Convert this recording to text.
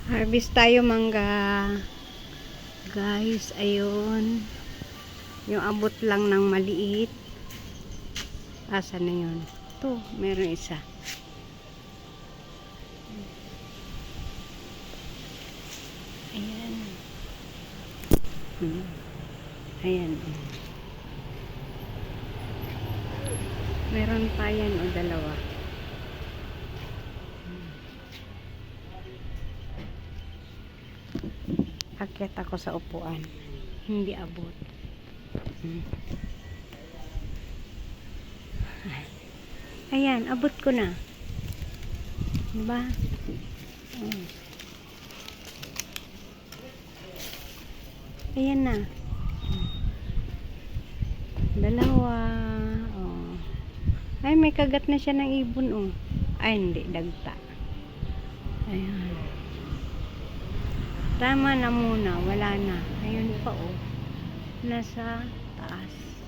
Harvest tayo mangga. Guys, ayun. Yung abot lang ng maliit. Asa na yun? Ito, meron isa. Ayan. Ayan. Meron pa yan o dalawa. Akyat ako sa upuan. Hindi abot. Ayan, abot ko na. Diba? Ayan na. Dalawa. Oh. Ay, may kagat na siya ng ibon, oh. Ay, hindi. Dagta. Ayan. Tama na muna. Wala na. Ayun pa, oh. Nasa taas.